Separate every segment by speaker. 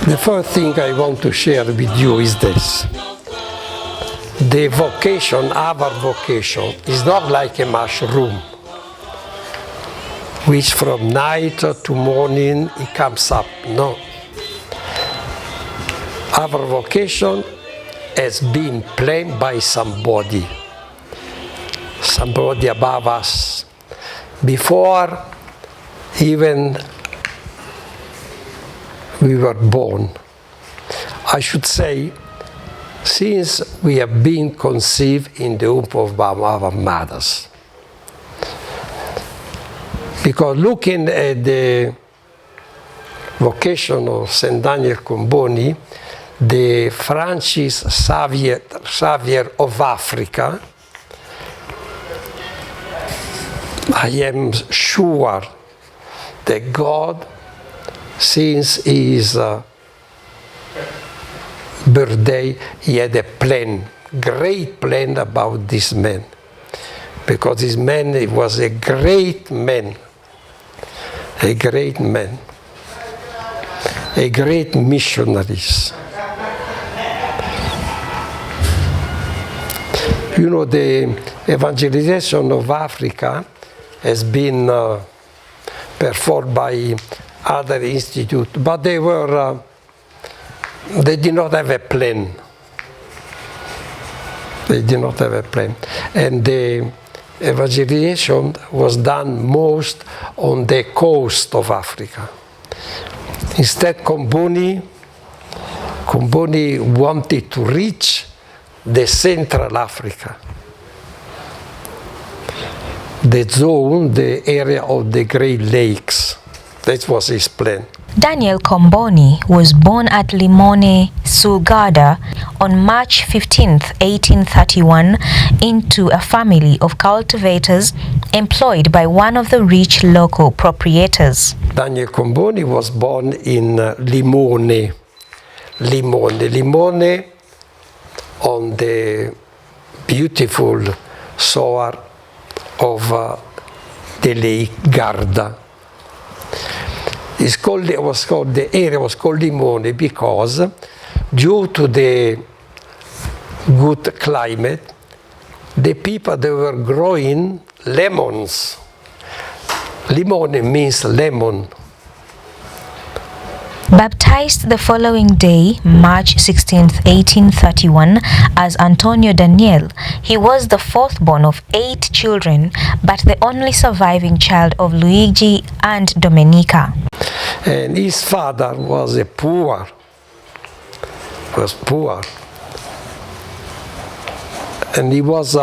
Speaker 1: The first thing I want to share with you is this. The vocation, our vocation, is not like a mushroom, which from night to morning it comes up. No. Our vocation has been planned by somebody above us, before even we were born. I should say, since we have been conceived in the womb of our mothers. Because looking at the vocation of St. Daniel Comboni, the Francis Xavier of Africa, I am sure that God, since his birthday, he had a plan, great plan about this man. Because this man, he was a great man, a great man, a great missionary. You know, the evangelization of Africa has been performed by other institutes, but they did not have a plan. They did not have a plan. And the evangelization was done most on the coast of Africa. Instead, Comboni wanted to reach the Central Africa, the zone, the area of the Great Lakes. That was his plan.
Speaker 2: Daniel Comboni was born at Limone, Sulgada on March 15, 1831, into a family of cultivators employed by one of the rich local proprietors.
Speaker 1: Daniel Comboni was born in Limone, on the beautiful shore of the Lake Garda. The area was called Limone because, due to the good climate, the people, they were growing lemons. Limone means lemon.
Speaker 2: Baptized the following day, March 16, 1831, as Antonio Daniel, he was the fourth-born of 8 children, but the only surviving child of Luigi and Domenica.
Speaker 1: And his father was poor. And he was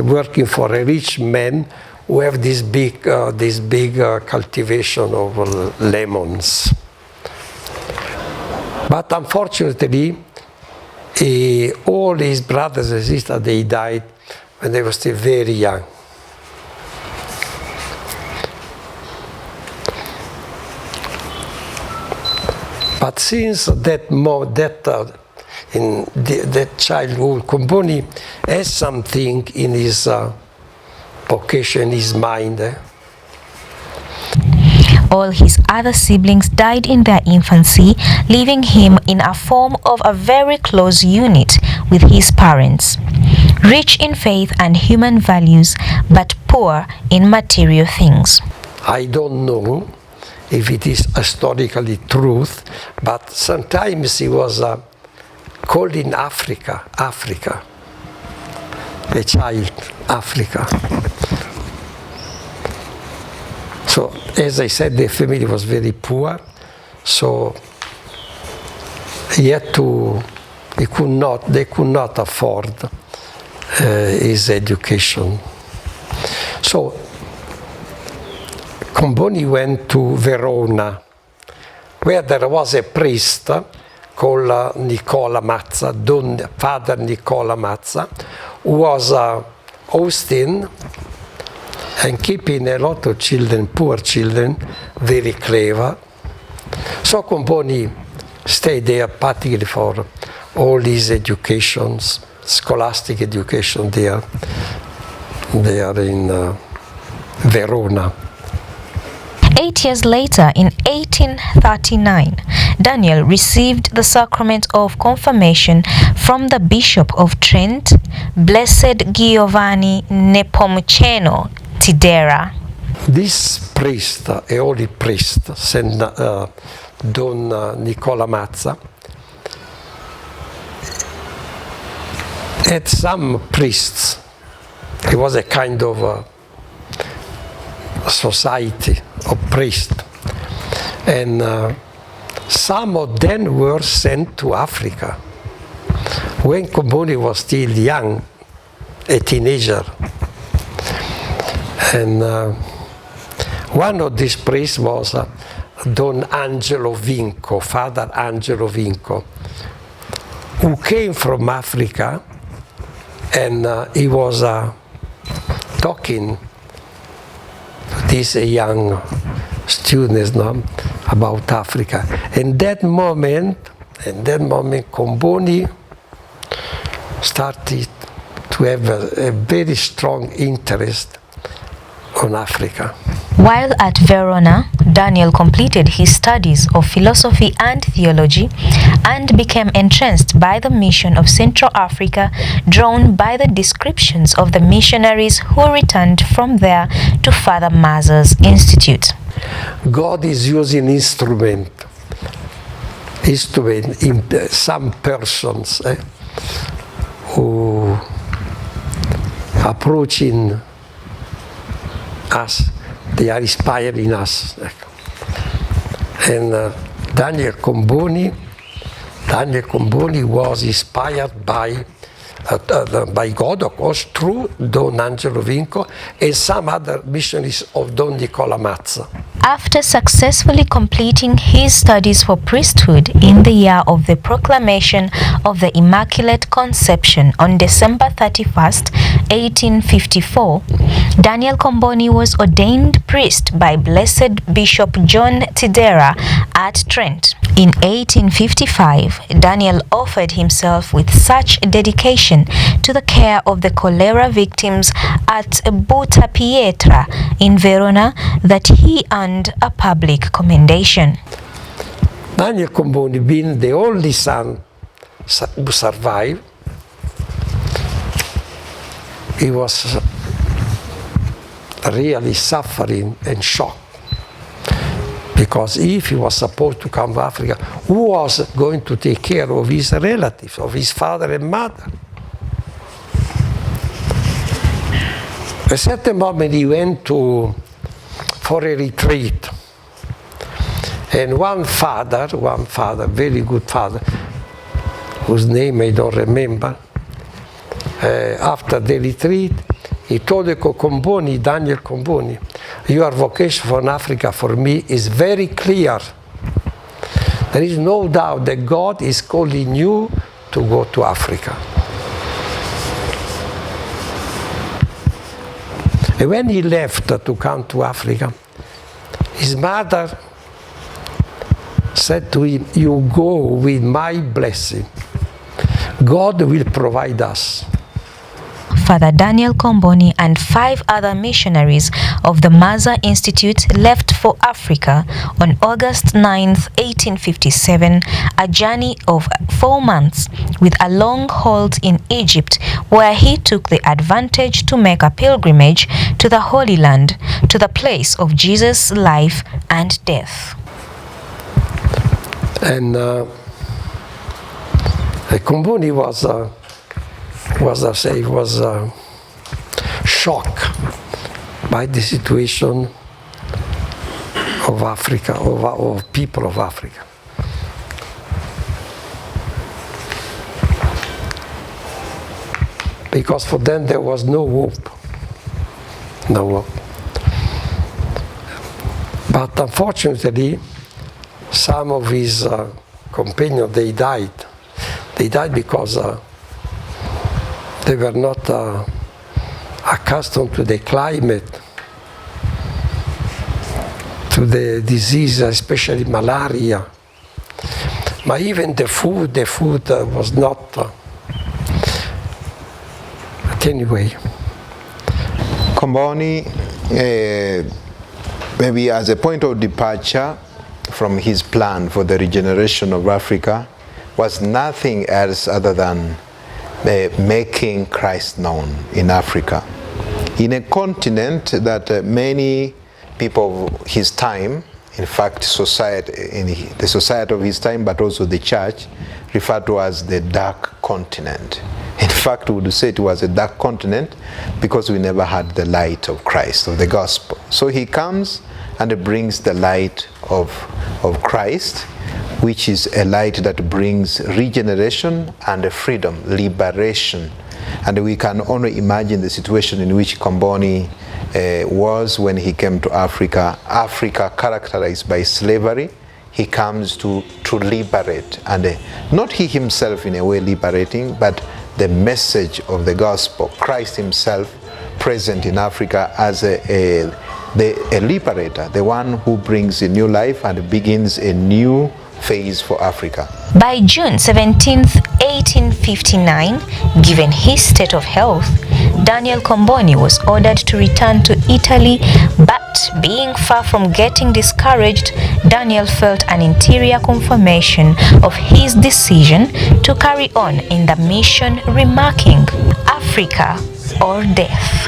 Speaker 1: working for a rich man who have this big cultivation of lemons. But unfortunately, all his brothers and sisters, they died when they were still very young. But since that childhood, Comboni has something in his vocation, his mind.
Speaker 2: All his other siblings died in their infancy, leaving him in a form of a very close unit with his parents. Rich in faith and human values, but poor in material things.
Speaker 1: I don't know if it is historically truth, but sometimes he was called in Africa, a child, Africa. So, as I said, the family was very poor, so they could not afford his education. So, Comboni went to Verona, where there was a priest called Nicola Mazza, Father Nicola Mazza, who was hosting and keeping a lot of children, poor children, very clever. So Comboni stayed there particularly for all his educations, scholastic education there in Verona.
Speaker 2: 8 years later, in 1839, Daniel received the sacrament of confirmation from the Bishop of Trent, Blessed Giovanni Nepomuceno Tidera.
Speaker 1: This priest, a holy priest, Don Nicola Mazza, had some priests. It was a kind of society of priests, and some of them were sent to Africa when Comboni was still young, a teenager. And one of these priests was Don Angelo Vinco, Father Angelo Vinco, who came from Africa, and he was talking these young students about Africa. In that moment, Comboni started to have a very strong interest on Africa.
Speaker 2: While at Verona, Daniel completed his studies of philosophy and theology and became entranced by the mission of Central Africa, drawn by the descriptions of the missionaries who returned from there to Father Mazza's Institute.
Speaker 1: God is using instrument in some persons who approaching us. They are inspiring us. And Daniel Comboni was inspired by God, of course, through Don Angelo Vinco and some other missionaries of Don Nicola Mazza.
Speaker 2: After successfully completing his studies for priesthood in the year of the proclamation of the Immaculate Conception on December 31st, 1854, Daniel Comboni was ordained priest by Blessed Bishop John Tidera at Trent. In 1855, Daniel offered himself with such dedication to the care of the cholera victims at Butta Pietra in Verona that he earned a public commendation.
Speaker 1: Daniel Comboni, being the only son who survived, he was really suffering and shocked, because if he was supposed to come to Africa, who was going to take care of his relatives, of his father and mother? At a certain moment he went for a retreat, and one father, very good father, whose name I don't remember, after the retreat, he told Daniel Comboni, your vocation for Africa for me is very clear. There is no doubt that God is calling you to go to Africa. And when he left to come to Africa, his mother said to him, you go with my blessing. God will provide us.
Speaker 2: Father Daniel Comboni and 5 other missionaries of the Mazza Institute left for Africa on August 9, 1857, a journey of 4 months with a long halt in Egypt, where he took the advantage to make a pilgrimage to the Holy Land, to the place of Jesus' life and death.
Speaker 1: And Comboni was shocked by the situation of Africa, of people of Africa. Because for them there was no hope. No hope. But unfortunately, some of his companions, they died. They died because they were not accustomed to the climate, to the disease, especially malaria. But even the food was not. But anyway.
Speaker 3: Comboni maybe as a point of departure from his plan for the regeneration of Africa was nothing else other than making Christ known in Africa. In a continent that many people of his time, in fact, the society of his time, but also the church, referred to as the dark continent. In fact, we would say it was a dark continent because we never had the light of Christ, of the gospel. So he comes and brings the light of Christ, which is a light that brings regeneration and freedom, liberation. And we can only imagine the situation in which Comboni was when he came to Africa. Africa characterized by slavery. He comes to liberate, and not he himself in a way liberating, but the message of the gospel, Christ himself present in Africa as a liberator, the one who brings a new life and begins a new phase for Africa.
Speaker 2: By June 17, 1859, given his state of health, Daniel Comboni was ordered to return to Italy, but being far from getting discouraged, Daniel felt an interior confirmation of his decision to carry on in the mission, remarking, "Africa or death."